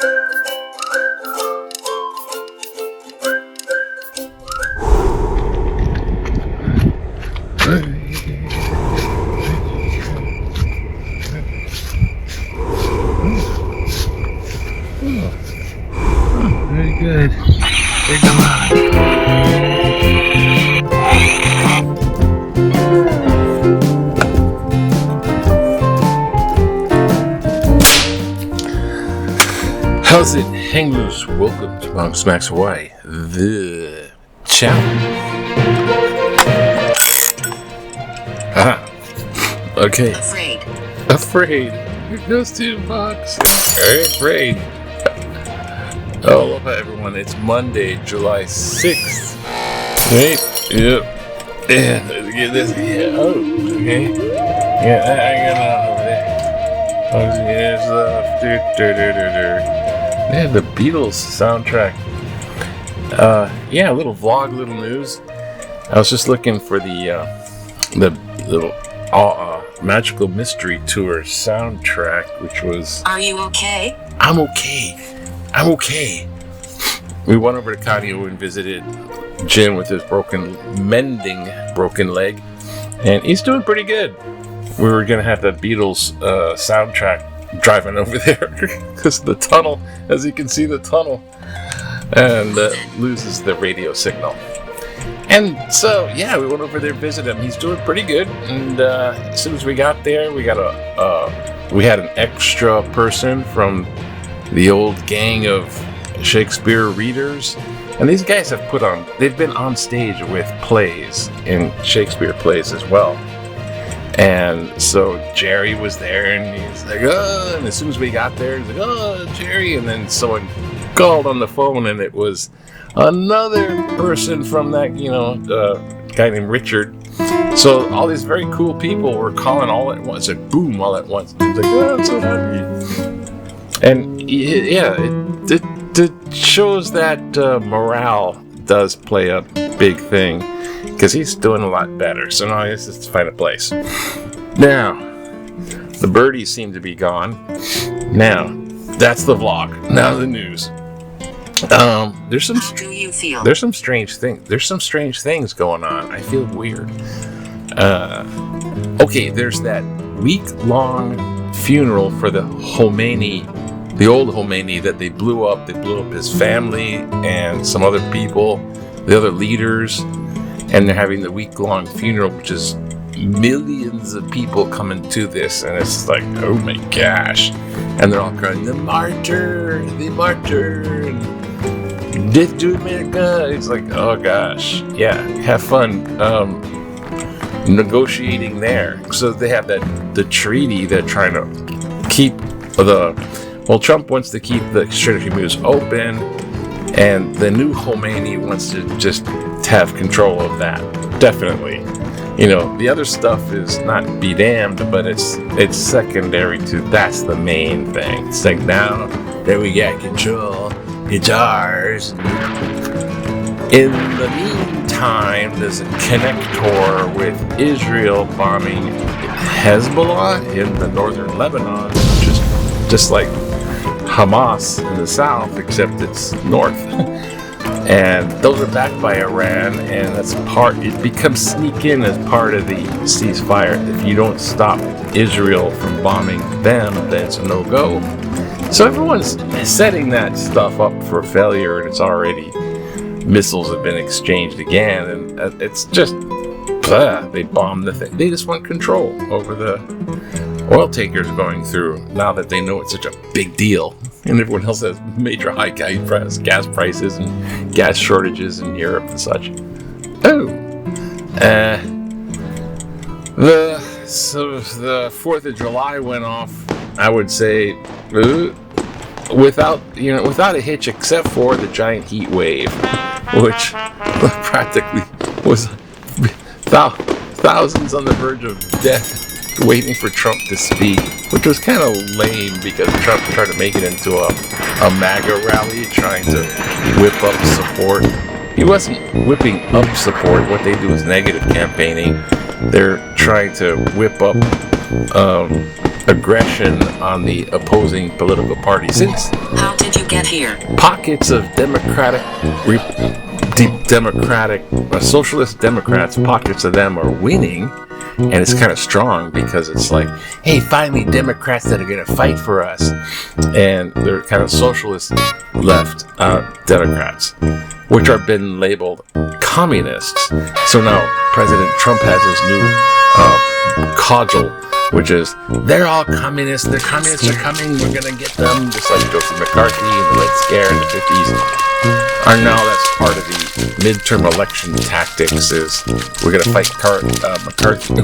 Very good. Big one. How's it, hang loose? Welcome to Mom Smacks Hawaii, the channel. Okay. Afraid. It goes to the box. Very afraid. Oh, aloha everyone. It's Monday, July 6th. Right? Yep. And get this. Yeah. Oh, okay. Yeah, I got it over there. Oh, yes. Yeah, the Beatles soundtrack. Yeah, a little vlog, little news. I was just looking for the Magical Mystery Tour soundtrack, which was... Are you okay? I'm okay. We went over to Kadio and visited Jim with his mending broken leg, and he's doing pretty good. We were going to have the Beatles soundtrack driving over there because the tunnel, as you can see, the tunnel, and loses the radio signal. And so, yeah, we went over there to visit him. He's doing pretty good. And as soon as we got there, we had an extra person from the old gang of Shakespeare readers. And these guys they've been on stage with plays, in Shakespeare plays as well. And so Jerry was there, and he's like, oh, and as soon as we got there, he's like, oh, Jerry. And then someone called on the phone, and it was another person from that, guy named Richard. So all these very cool people were calling all at once, and boom, all at once. He was like, oh, I'm so happy. And yeah, it shows that morale does play a big thing, because he's doing a lot better. So now let's just find a place. Now, the birdies seem to be gone. Now, that's the vlog. Now the news. There's some. How do you feel? There's some strange things going on. I feel weird. Okay, there's that week-long funeral for the Khomeini, the old Khomeini that they blew up. They blew up his family and some other people, the other leaders, and they're having the week-long funeral, which is millions of people coming to this, and it's like, oh my gosh, and they're all crying, the martyr, death to America. It's like, oh gosh, yeah, have fun negotiating there. So they have the treaty they're trying to keep Trump wants to keep the Strait of Hormuz open, and the new Khomeini wants to just have control of that. Definitely. The other stuff is not be damned, but it's secondary to, that's the main thing. It's like, now that we got control, it's ours. In the meantime, there's a connector with Israel bombing Hezbollah in the northern Lebanon, which is just like Hamas in the south, except it's north. And those are backed by Iran, and it becomes sneak in as part of the ceasefire. If you don't stop Israel from bombing them, then it's a no-go. So everyone's setting that stuff up for failure, and it's already, missiles have been exchanged again, and it's just, they bombed the thing. They just want control over the oil tankers going through, now that they know it's such a big deal. And everyone else has major high gas prices and gas shortages in Europe and such. The 4th of July went off, I would say, without a hitch, except for the giant heat wave, which practically was thousands on the verge of death, waiting for Trump to speak, which was kind of lame, because Trump tried to make it into a MAGA rally, trying to whip up support. He wasn't whipping up support. What they do is negative campaigning. They're trying to whip up aggression on the opposing political parties. Since how did you get here? Pockets of socialist Democrats, pockets of them are winning, and it's kind of strong because it's like, hey, finally Democrats that are going to fight for us, and they're kind of socialist left Democrats, which are been labeled communists. So now President Trump has his new cudgel, which is, they're all communists, the communists are coming, we're going to get them, just like Joseph McCarthy and the Red Scare in the 50s. Or now that's part of the midterm election tactics is, we're going to fight McCarthy.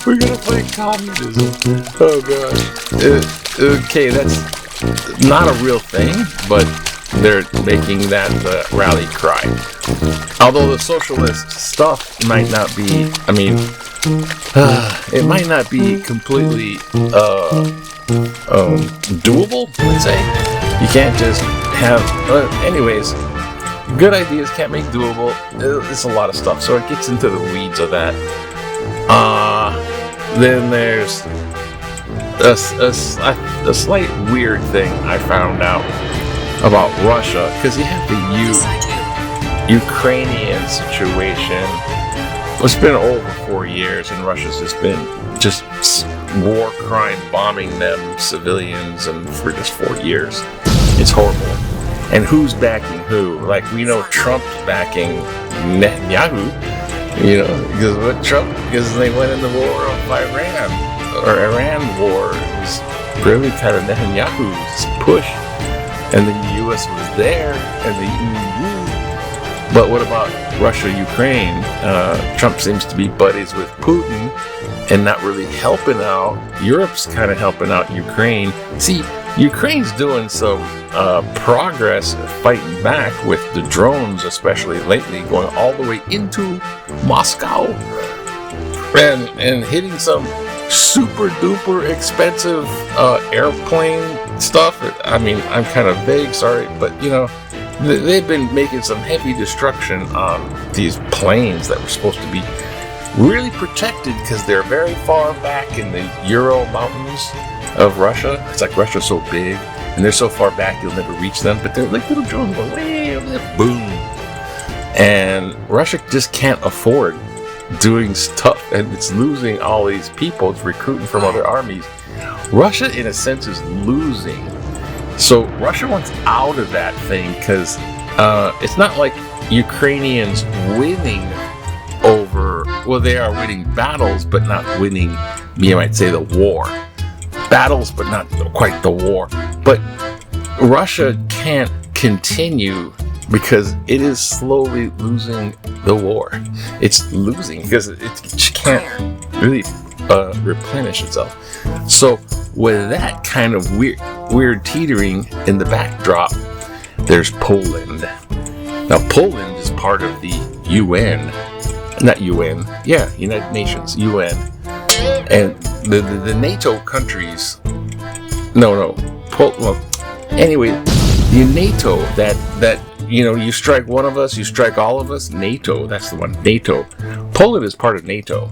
We're going to fight communism. Oh gosh. Okay, that's not a real thing, but they're making that the rally cry. Although the socialist stuff might not be, it might not be completely doable, let's say. You can't just have, anyways, good ideas can't make doable. It's a lot of stuff, so it gets into the weeds of that. Then there's a slight weird thing I found out about Russia, because you have the Ukrainian situation. It's been over 4 years, and Russia's just war crime bombing them civilians, and for just 4 years. It's horrible. And who's backing who? Like, we know Trump's backing Netanyahu, because they went in the war of Iran war. It was really kind of Netanyahu's push, and the U.S. was there, and the EU. But what about Russia, Ukraine? Trump seems to be buddies with Putin and not really helping out. Europe's kind of helping out Ukraine. See, Ukraine's doing some progress fighting back with the drones, especially lately, going all the way into Moscow and hitting some super duper expensive airplane stuff. I'm kind of vague, sorry, but they've been making some heavy destruction on these planes that were supposed to be really protected because they're very far back in the Ural Mountains of Russia. It's like Russia's so big and they're so far back you'll never reach them, but they're like little drones going way over there, boom. And Russia just can't afford doing stuff, and it's losing all these people. It's recruiting from other armies. Russia, in a sense, is losing. So Russia wants out of that thing because it's not like Ukrainians winning over, well, they are winning battles, but not winning, you might say, the war. Battles, but not quite the war. But Russia can't continue because it is slowly losing the war. It's losing because it can't really replenish itself. So with that kind of weird teetering in the backdrop, there's Poland. Now Poland is part of the United Nations, UN, and the NATO countries. Anyway, the NATO that you strike one of us, you strike all of us. NATO, that's the one. NATO. Poland is part of NATO.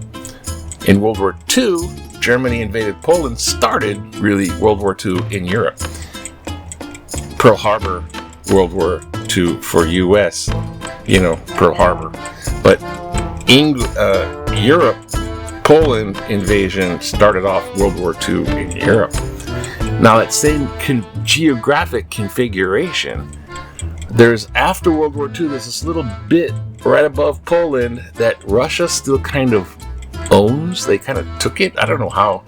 In World War II, Germany invaded Poland, started really World War II in Europe. Pearl Harbor, World War II for U.S., Pearl Harbor. But Europe, Poland invasion started off World War II in Europe. Now that same geographic configuration, there's after World War II, there's this little bit right above Poland that Russia still kind of owns. They kind of took it. I don't know how,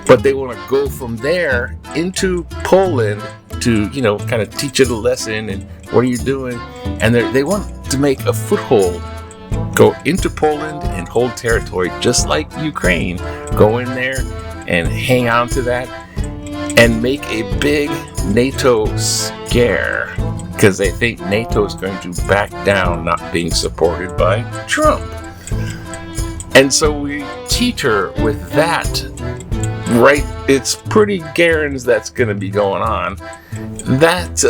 but they want to go from there into Poland to, kind of teach it a lesson and what are you doing? And they want to make a foothold, go into Poland and hold territory just like Ukraine. Go in there and hang on to that and make a big NATO scare because they think NATO is going to back down, not being supported by Trump. And so we teeter with that, right? It's pretty guarantee that's going to be going on. That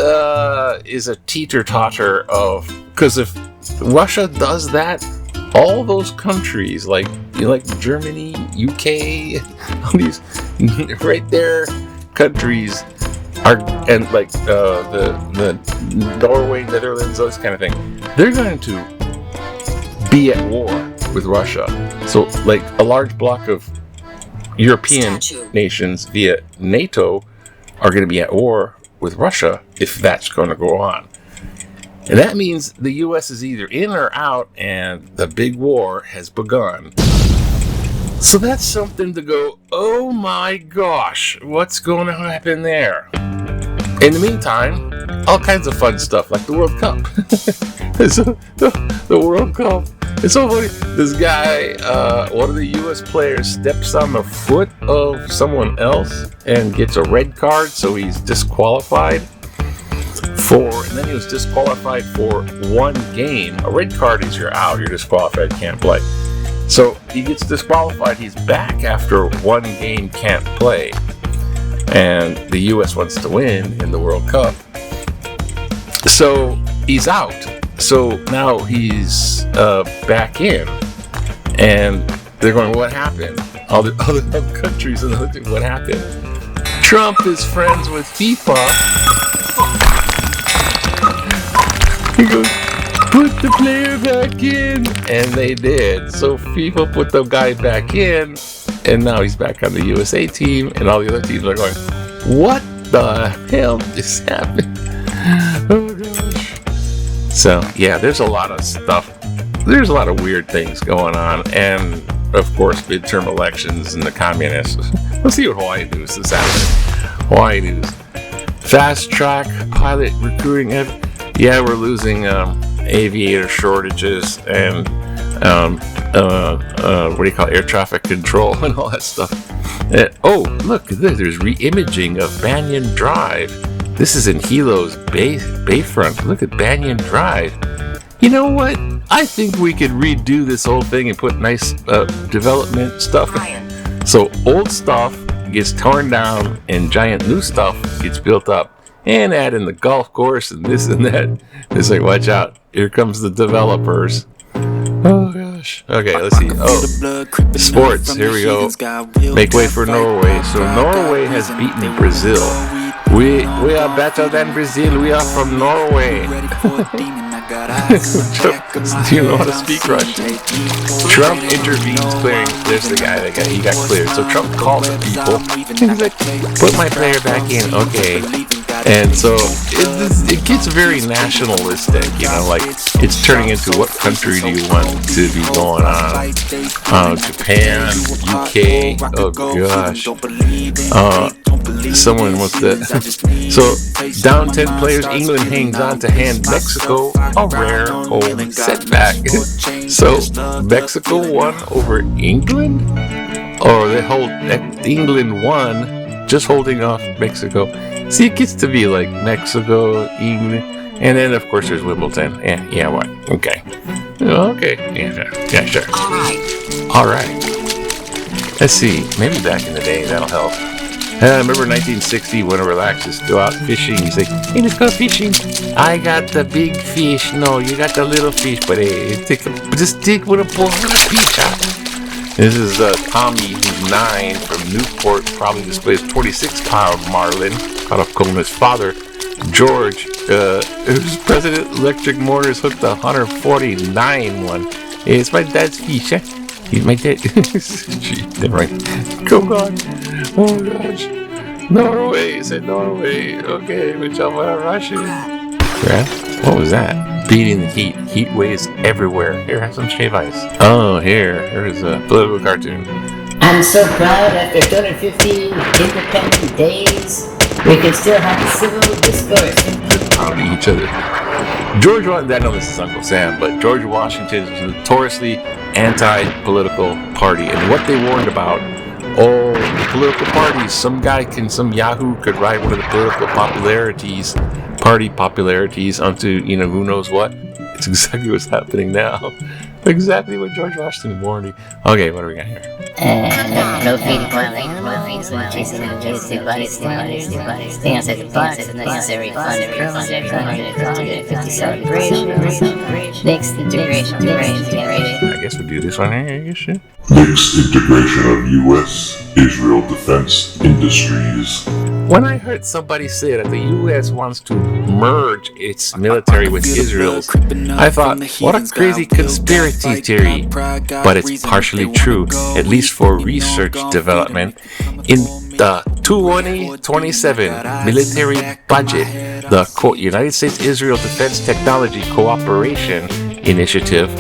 is a teeter-totter of, because if Russia does that, all those countries, like Germany, UK, all these right there countries are, and like the Norway, Netherlands, those kind of thing, they're going to be at war with Russia. So like a large block of European nations via NATO are going to be at war with Russia if that's going to go on. And that means the U.S. is either in or out, and the big war has begun. So that's something to go, oh my gosh, what's going to happen there? In the meantime, all kinds of fun stuff, like the World Cup. So, the World Cup. It's so funny. This guy, one of the U.S. players, steps on the foot of someone else and gets a red card, so he's disqualified. And then he was disqualified for one game. A red card is you're out, you're disqualified, can't play. So he gets disqualified, he's back after one game, can't play. And the U.S. wants to win in the World Cup. So he's out. So now he's back in. And they're going, what happened? All the other countries, and what happened? Trump is friends with FIFA. He goes, put the player back in. And they did. So FIFA put the guy back in. And now he's back on the USA team. And all the other teams are going, what the hell is happening? Oh gosh. So yeah, there's a lot of stuff. There's a lot of weird things going on. And of course, midterm elections and the communists. Let's see what Hawaii News is happening. Hawaii News. Fast track pilot recruiting. Yeah, we're losing aviator shortages and what do you call it? Air traffic control and all that stuff. Oh, look, there's re-imaging of Banyan Drive. This is in Hilo's Bayfront. Look at Banyan Drive. You know what? I think we could redo this whole thing and put nice development stuff. So old stuff gets torn down and giant new stuff gets built up. And add in the golf course and this and that. It's like, watch out. Here comes the developers. Oh, gosh. Okay, let's see. Oh, sports. Here we go. Make way for Norway. So Norway has beaten Brazil. We are better than Brazil. We are from Norway. Do you know how to speak Russian? Trump intervenes clearing. There's the guy. He got cleared. So Trump called the people. He's like, put my player back in. Okay. And so it gets very nationalistic, you know, like it's turning into what country do you want to be going on? Japan, UK, oh gosh. Someone wants to. So down 10 players, England hangs on to hand Mexico a rare home setback. So Mexico won over England? Or they hold England won, just holding off Mexico. See, it gets to be like Mexico, England, and then of course there's Wimbledon. Yeah, what? Okay. Yeah, sure. All right. Let's see. Maybe back in the day that'll help. I remember 1960 when it relaxes, go out fishing. You say, hey, let's go fishing. I got the big fish. No, you got the little fish, but hey, just take with a pull with a fish out. This is Tommy, who's 9 from Newport, probably displays 26-pound marlin. Caught up calling his father, George, who's president Electric Motors, hooked the 149 one. Hey, it's my dad's fish, eh? He's my dad. Gee, never mind. Go on. Oh gosh. Norway, said Norway. Okay, which I'm Russian. Yeah? What was that? Beating the heat. Heat waves everywhere. Here, have some shave ice. Oh, here's a political cartoon. I'm so proud after 250 independent days, we can still have civil discourse. Proud of each other. George Washington, I know this is Uncle Sam, but George Washington is a notoriously anti-political party. And what they warned about, the political parties, some Yahoo could write one of the political party popularities onto, who knows what. It's exactly what's happening now. Exactly what George Washington warned you. Okay, what do we got here? No feeding wild animals, no chasing invasive bodies, staying outside the box, necessary funded project, 50 celebration, next integration. I guess we'll do this one here, I guess. Yeah. Next integration of U.S.-Israel defense industries. When I heard somebody say that the U.S. wants to merge its military with Israel's, I thought, what a crazy conspiracy theory. But it's partially true, at least for research development. In the 2027 military budget, the quote, United States-Israel Defense Technology Cooperation Initiative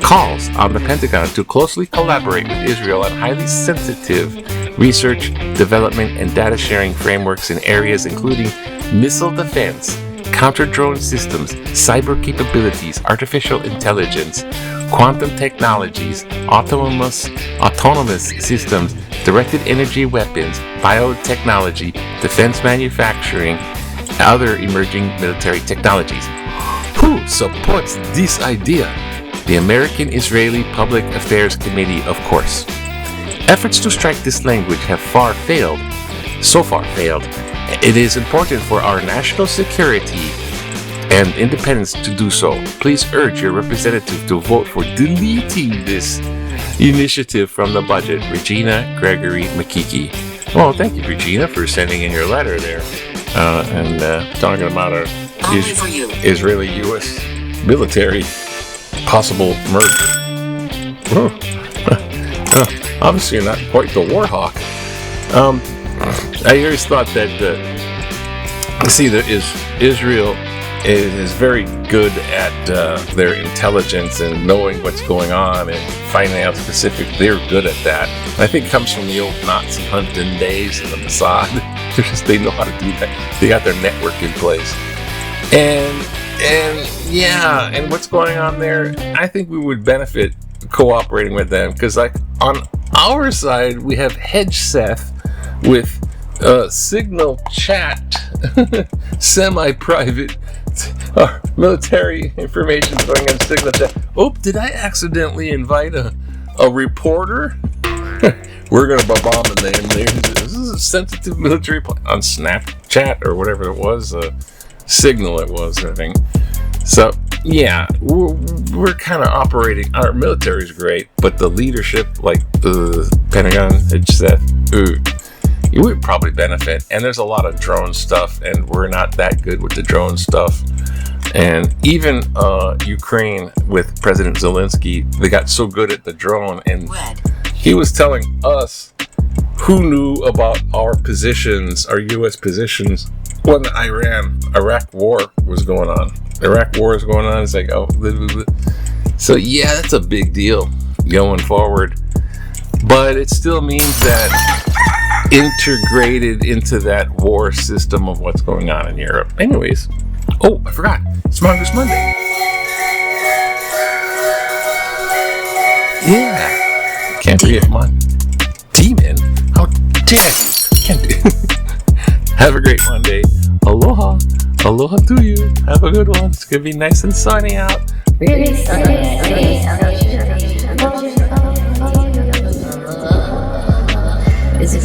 calls on the Pentagon to closely collaborate with Israel on highly sensitive research, development, and data sharing frameworks in areas including missile defense, counter-drone systems, cyber capabilities, artificial intelligence, quantum technologies, autonomous systems, directed energy weapons, biotechnology, defense manufacturing, other emerging military technologies. Who supports this idea? The American-Israeli Public Affairs Committee, of course. Efforts to strike this language have so far failed. It is important for our national security and independence to do so. Please urge your representative to vote for deleting this initiative from the budget. Regina Gregory McKeekey. Well, thank you, Regina, for sending in your letter there and talking about our Israeli-U.S. military possible merger. Obviously, you're not quite the war hawk. I always thought that Israel is very good at their intelligence and knowing what's going on and finding out specifics. They're good at that. I think it comes from the old Nazi hunting days and the Mossad. They know how to do that. They got their network in place. And what's going on there? I think we would benefit cooperating with them because, like, on our side, we have Hedgeseth with signal chat, semi-private military information going on signal chat. Oh, did I accidentally invite a reporter? We're going to bomb the name there. This is a sensitive military on Snapchat or whatever it was, Signal it was, I think. So, yeah, we're kind of operating. Our military is great, but the leadership, like the Pentagon, you would probably benefit. And there's a lot of drone stuff, and we're not that good with the drone stuff. And even Ukraine with President Zelensky, they got so good at the drone, and he was telling us who knew about our positions, our U.S. positions, when the Iraq war was going on. Iraq war is going on. It's like, oh, blah, blah, blah. So yeah, that's a big deal going forward. But it still means that integrated into that war system of what's going on in Europe. Anyways, oh, I forgot. It's Mongoose Monday. Yeah. Can't forget mine. Demon? How dare you? Can't do Have a great Monday. Aloha. Aloha to you. Have a good one. It's going to be nice and sunny out. Really sunny. Is it